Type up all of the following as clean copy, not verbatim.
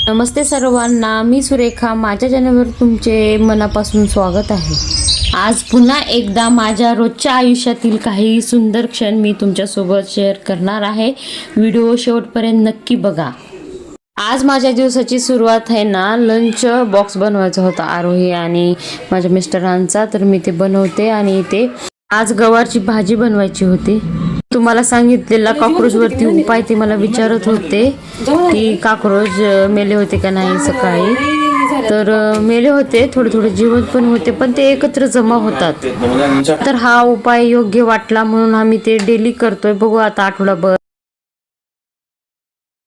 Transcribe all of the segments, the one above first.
नमस्ते सर्वांना, मी सुरेखा. माझ्या चॅनलवर तुमचे मनापासून स्वागत आहे. आज पुन्हा एकदा माझ्या रोजच्या आयुष्यातील काही सुंदर क्षण मी तुमच्यासोबत शेअर करणार आहे. व्हिडिओ शेवटपर्यंत नक्की बघा. आज माझ्या दिवसाची सुरुवात आहे ना, लंच बॉक्स बनवायचा होता आरोही आणि माझ्या मिस्टरांचा, तर मी ते बनवते. आणि ते आज गवारची भाजी बनवायची होती. तुम्हाला सांगितलेला कॉकरोचवरती उपाय ते मला विचारत होते की कॉकरोच मेले होते का नाही सकाळी. तर मेले होते, थोडे थोडे जिवंत पण होते, पण ते एकत्र जमा होतात. तर हा उपाय योग्य वाटला म्हणून आम्ही ते डेली करतोय. बघू आता आठवडाभर.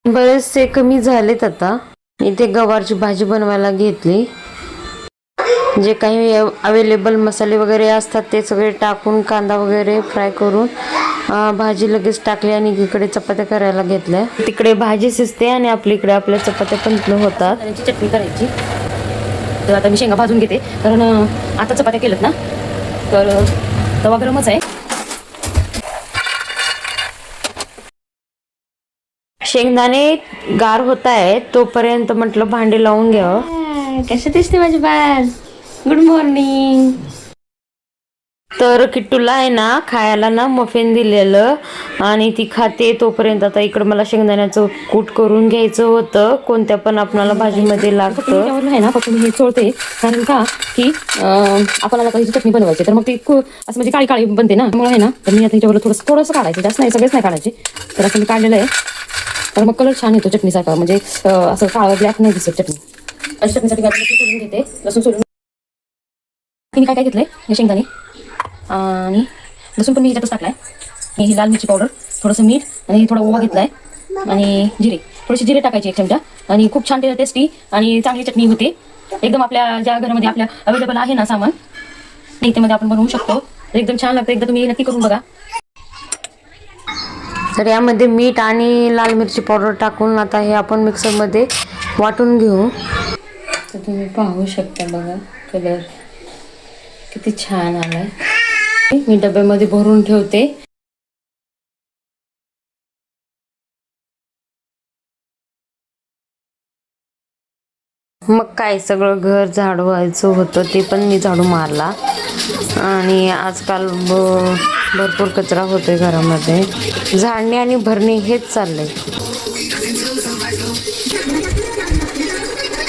बरेचसे कमी झालेत. आता इथे गवारची भाजी बनवायला घेतली. जे काही अवेलेबल मसाले वगैरे असतात ते सगळे टाकून कांदा वगैरे फ्राय करून भाजी लगेच टाकली आणि इकडे चपात्या करायला घेतल्या. तिकडे भाजी शिजते आणि आपल्या आपल्या चपात्या पण होतात. चटणी करायची. तर आता मी शेंगा भाजून घेते, कारण आता चपात्या केल्यात ना, तर तवा गरमच आहे. शेंगदाणे गार होत आहे तोपर्यंत म्हटलं भांडे लावून घ्यावं. कशी दिसते माझी बाळ? Good morning. तर किट्टूला आहे ना खायला ना मफिन दिलेलं आणि ती खाते. तोपर्यंत आता इकडं मला शेंगदाण्याचं कूट करून घ्यायचं होतं. कोणत्या पण आपल्याला भाजीमध्ये लागतं आहे ना. फक्त मी हे चोळते, कारण का की आपल्याला काही चटणी बनवायची, तर मग ती असं म्हणजे काळी काळी बनते ना, त्यामुळे आहे ना. तर मी आता ह्याच्यावर थोडंसं काढायचं, जास्त नाही, सगळेच नाही काढायचे. तर असं मी काढलेलं आहे, तर मग कलर छान येतो चटणीसारखा, म्हणजे असं काळं ब्लॅक नाही दिसत चटणी. आणि चटणीसाठी लसूण सोडून घेते. लसूण सोडून मी काय घेतलंय, हे शेंगदाणे आणि लसूण पण मी ह्याच्यातच टाकलाय. ही लाल मिरची पावडर, थोडंसं मीठ आणि थोडा ओवा घेतलाय आणि जिरे, थोडेसे जिरे टाकायचे 1 चमचा. आणि खूप छान टेस्टी आणि चांगली चटणी होते. एकदम आपल्या ज्या घरामध्ये आपल्या अवेलेबल आहे ना सामान, त्यामध्ये आपण बनवू शकतो. एकदम छान लागतं. एकदा तुम्ही नक्की करून बघा. तर यामध्ये मीठ आणि लाल मिरची पावडर टाकून आता हे आपण मिक्सरमध्ये वाटून घेऊ. तर तुम्ही पाहू शकता, बघा कलर किती छान आलाय. मी डब्यामध्ये भरून ठेवते. मग काय, सगळं घर झाडवायचं होतं, ते पण मी झाडू मारला. आणि आजकाल भरपूर कचरा होतोय घरामध्ये. झाडणे आणि भरणे हेच चाललंय.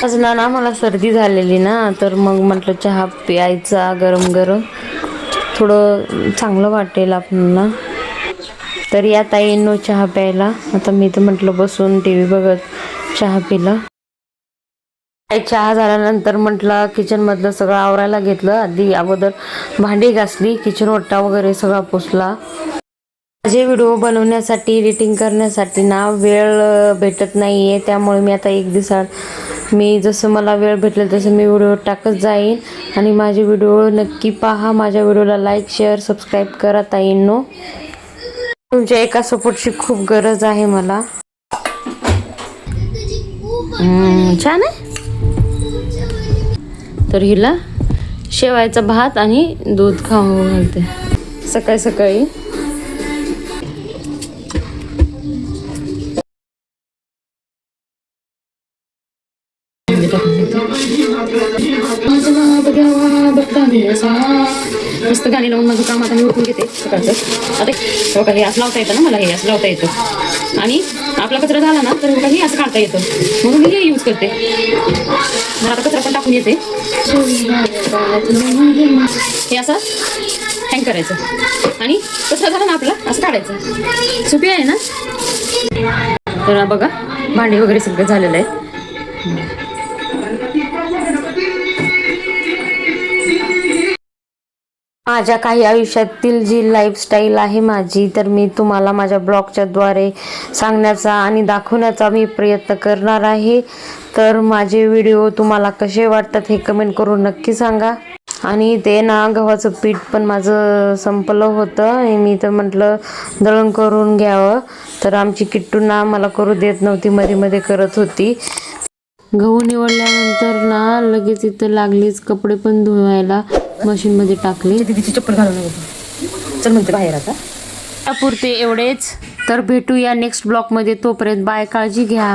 आज ना मला सर्दी झालेली ना, तर मग म्हटलं चहा प्यायचा गरम गरम, थोडं चांगलं वाटेल आपल्याला. तर या ताईंनो चहा प्यायला. आता मी तर म्हटलं बसून टी व्ही बघत चहा पिला. चहा झाल्यानंतर म्हटलं किचन मधलं सगळं आवरायला घेतलं. अगोदर भांडी घासली, किचन ओटा वगैरे सगळा पुसला. माझे व्हिडिओ बनवण्यासाठी, एडिटिंग करण्यासाठी ना वेळ भेटत नाहीये, त्यामुळे मी आता एक दिवसात मी जसं मला वेळ भेटलं तसं मी व्हिडिओ टाकत जाईन. आणि माझे व्हिडिओ नक्की पहा. माझ्या व्हिडिओला लाईक, शेअर, सबस्क्राईब करा ताईंनो. तुमच्या एका सपोर्टची खूप गरज आहे मला. छान आहे. तर हिला शेवायचा भात आणि दूध खाऊ घालते सकाळी सकाळी. मस्त गाणी लावून माझं काम आता मी उठून घेते सकाळचं. आता काही असं लावता येतं ना, मला हे असं लावता येतं. आणि आपला कचरा झाला ना तर काही असं काढता येतं, म्हणून मी हे यूज करते. मग आता कचरा पण टाकून येते. हे असं हँग करायचं आणि कचरा झाला ना आपला असं काढायचं. सोपी आहे ना. तर बघा भांडी वगैरे सगळं झालेलं आहे. माझ्या काही आयुष्यातील जी लाईफस्टाईल आहे माझी, तर मी तुम्हाला माझ्या ब्लॉगच्या द्वारे सांगण्याचा आणि दाखवण्याचा मी प्रयत्न करणार आहे. तर माझे व्हिडिओ तुम्हाला कसे वाटतात हे कमेंट करून नक्की सांगा. आणि ते ना गव्हाचं पीठ पण माझं संपलं होतं आणि मी तर म्हटलं दळण करून घ्यावं. तर आमची किट्टू ना मला करू देत नव्हती, मध्ये मध्ये करत होती. गहू निवडल्यानंतर ना लगेच इथं लागलीच कपडे पण धुवायला मशीन मध्ये टाकले. तिची चप्पल घालून होतो. चल म्हणते बाहेर आता. पुरते एवढेच. तर भेटूया नेक्स्ट ब्लॉग मध्ये. तोपर्यंत बाय, काळजी घ्या.